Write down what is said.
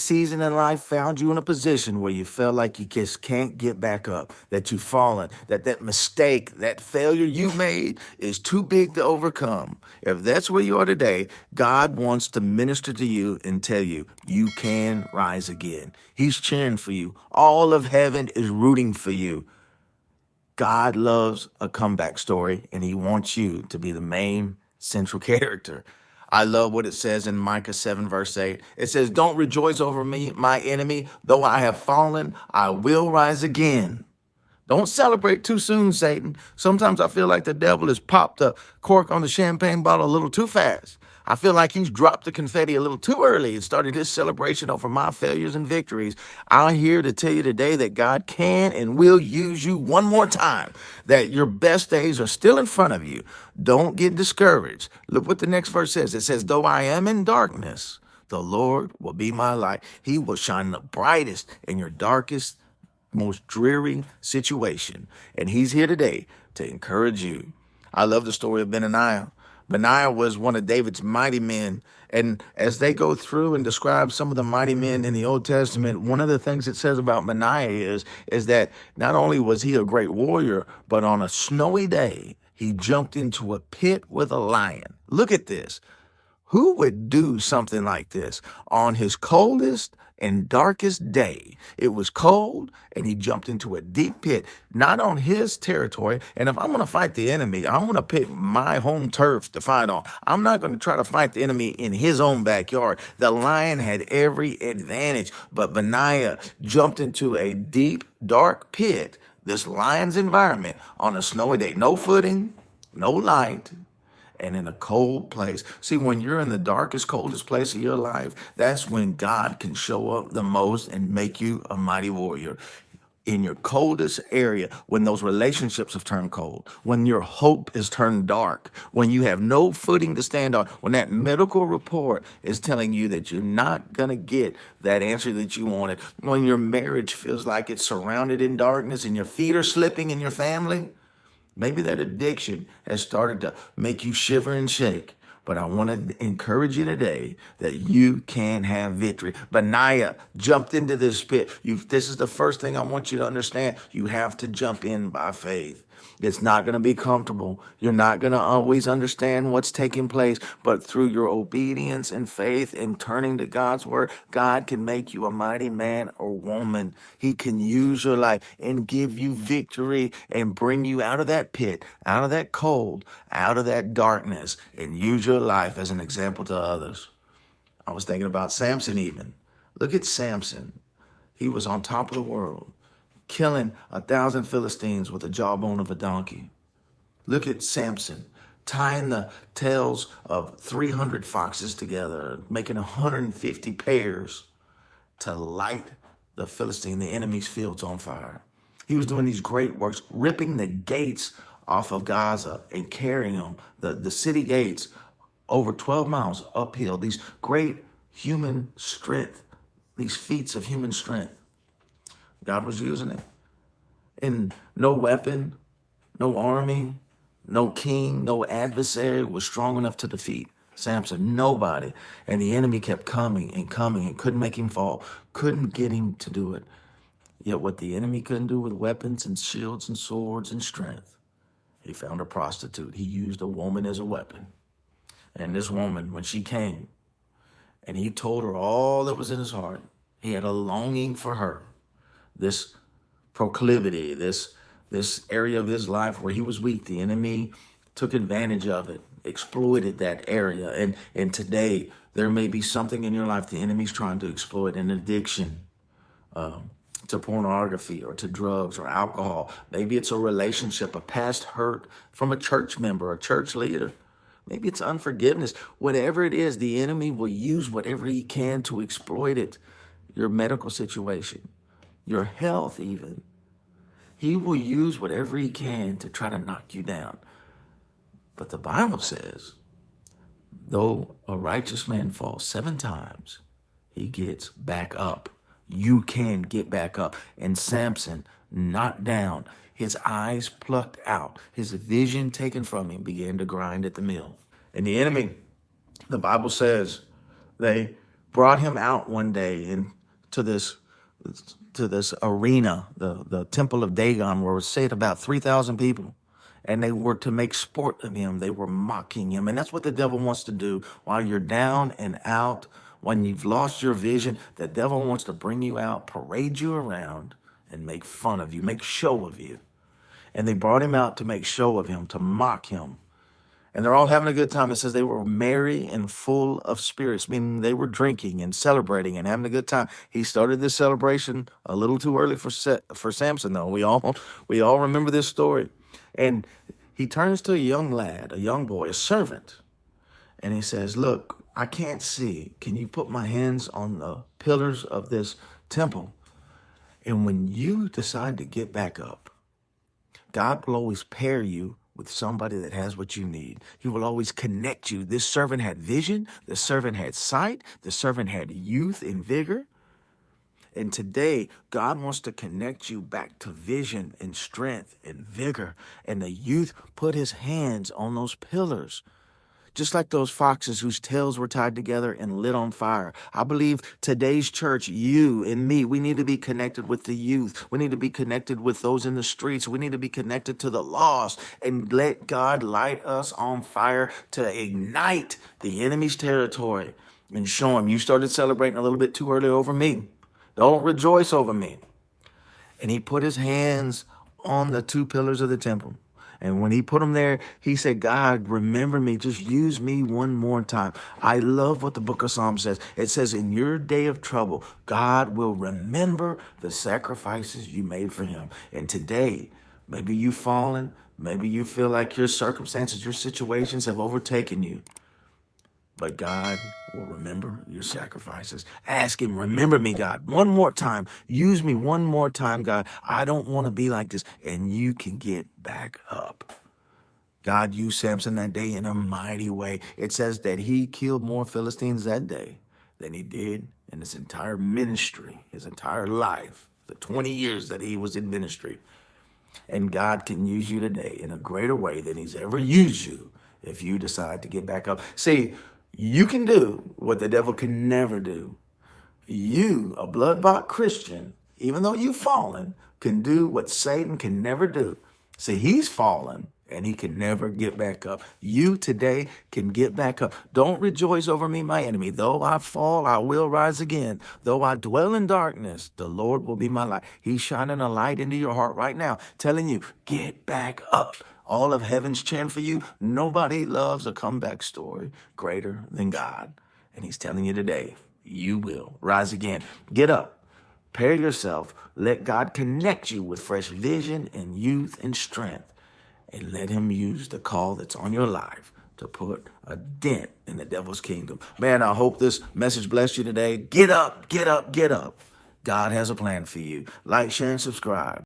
season in life found you in a position where you felt like you just can't get back up, that you've fallen, that mistake, that failure you made is too big to overcome. If that's where you are today, God wants to minister to you and tell you, you can rise again. He's cheering for you. All of heaven is rooting for you. God loves a comeback story, and he wants you to be the main central character. I love what it says in Micah 7, verse 8. It says, don't rejoice over me, my enemy. Though I have fallen, I will rise again. Don't celebrate too soon, Satan. Sometimes I feel like the devil has popped a cork on the champagne bottle a little too fast. I feel like he's dropped the confetti a little too early and started his celebration over my failures and victories. I'm here to tell you today that God can and will use you one more time, that your best days are still in front of you. Don't get discouraged. Look what the next verse says. It says, though I am in darkness, the Lord will be my light. He will shine the brightest in your darkest, most dreary situation. And he's here today to encourage you. I love the story of Benaiah. Benaiah was one of David's mighty men. And as they go through and describe some of the mighty men in the Old Testament, one of the things it says about Benaiah is that not only was he a great warrior, but on a snowy day, he jumped into a pit with a lion. Look at this. Who would do something like this on his coldest and darkest day? It was cold, and he jumped into a deep pit, not on his territory. And if I'm going to fight the enemy, I'm going to pick my home turf to fight on. I'm not going to try to fight the enemy in his own backyard. The lion had every advantage, but Benaiah jumped into a deep, dark pit, this lion's environment, on a snowy day. No footing, no light, and in a cold place. See, when you're in the darkest, coldest place of your life, that's when God can show up the most and make you a mighty warrior. In your coldest area, when those relationships have turned cold, when your hope is turned dark, when you have no footing to stand on, when that medical report is telling you that you're not going to get that answer that you wanted, when your marriage feels like it's surrounded in darkness and your feet are slipping in your family, maybe that addiction has started to make you shiver and shake. But I want to encourage you today that you can have victory. Benaiah jumped into this pit. This is the first thing I want you to understand. You have to jump in by faith. It's not going to be comfortable. You're not going to always understand what's taking place, but through your obedience and faith and turning to God's word, God can make you a mighty man or woman. He can use your life and give you victory and bring you out of that pit, out of that cold, out of that darkness, and use your life as an example to others. I was thinking about Samson even. Look at Samson. He was on top of the world, killing 1,000 Philistines with the jawbone of a donkey. Look at Samson tying the tails of 300 foxes together, making 150 pairs to light the Philistine, the enemy's fields on fire. He was doing these great works, ripping the gates off of Gaza and carrying them, the city gates, over 12 miles uphill. These great human strength, these feats of human strength. God was using it. And no weapon, no army, no king, no adversary was strong enough to defeat Samson. Nobody. And the enemy kept coming and coming and couldn't make him fall, couldn't get him to do it. Yet what the enemy couldn't do with weapons and shields and swords and strength, he found a prostitute. He used a woman as a weapon. And this woman, when she came and he told her all that was in his heart, he had a longing for her. This proclivity, this area of his life where he was weak, the enemy took advantage of it, exploited that area. And today, there may be something in your life the enemy's trying to exploit, an addiction to pornography or to drugs or alcohol. Maybe it's a relationship, a past hurt from a church member, a church leader. Maybe it's unforgiveness. Whatever it is, the enemy will use whatever he can to exploit it. Your medical situation, your health even. He will use whatever he can to try to knock you down. But the Bible says, though a righteous man falls 7 times, he gets back up. You can get back up. And Samson, knocked down, his eyes plucked out, his vision taken from him, began to grind at the mill. And the enemy, the Bible says, they brought him out one day to this to this arena, the temple of Dagon, where it said about 3,000 people. And they were to make sport of him. They were mocking him. And that's what the devil wants to do while you're down and out, when you've lost your vision. The devil wants to bring you out, parade you around, and make fun of you, make show of you. And they brought him out to make show of him, to mock him. And they're all having a good time. It says they were merry and full of spirits, meaning they were drinking and celebrating and having a good time. He started this celebration a little too early for Samson, though. We all remember this story. And he turns to a young lad, a young boy, a servant, and he says, "Look, I can't see. Can you put my hands on the pillars of this temple? And when you decide to get back up, God will always pair you with somebody that has what you need. He will always connect you." This servant had vision. The servant had sight. The servant had youth and vigor. And today, God wants to connect you back to vision and strength and vigor. And the youth put his hands on those pillars, just like those foxes whose tails were tied together and lit on fire. I believe today's church, you and me, we need to be connected with the youth. We need to be connected with those in the streets. We need to be connected to the lost and let God light us on fire to ignite the enemy's territory and show him, you started celebrating a little bit too early over me. Don't rejoice over me. And he put his hands on the two pillars of the temple. And when he put them there, he said, "God, remember me. Just use me one more time." I love what the book of Psalms says. It says, in your day of trouble, God will remember the sacrifices you made for him. And today, maybe you've fallen. Maybe you feel like your circumstances, your situations have overtaken you. But God will remember your sacrifices. Ask him, remember me, God, one more time. Use me one more time, God. I don't want to be like this. And you can get back up. God used Samson that day in a mighty way. It says that he killed more Philistines that day than he did in his entire ministry, his entire life, the 20 years that he was in ministry. And God can use you today in a greater way than he's ever used you if you decide to get back up. See, you can do what the devil can never do. You, a blood-bought Christian, even though you've fallen, can do what Satan can never do. See, he's fallen and he can never get back up. You today can get back up. Don't rejoice over me, my enemy. Though I fall, I will rise again. Though I dwell in darkness, the Lord will be my light. He's shining a light into your heart right now, telling you, get back up. All of heaven's cheering for you. Nobody loves a comeback story greater than God. And he's telling you today, you will rise again. Get up, prepare yourself, let God connect you with fresh vision and youth and strength, and let him use the call that's on your life to put a dent in the devil's kingdom. Man, I hope this message blessed you today. Get up, get up, get up. God has a plan for you. Like, share, and subscribe.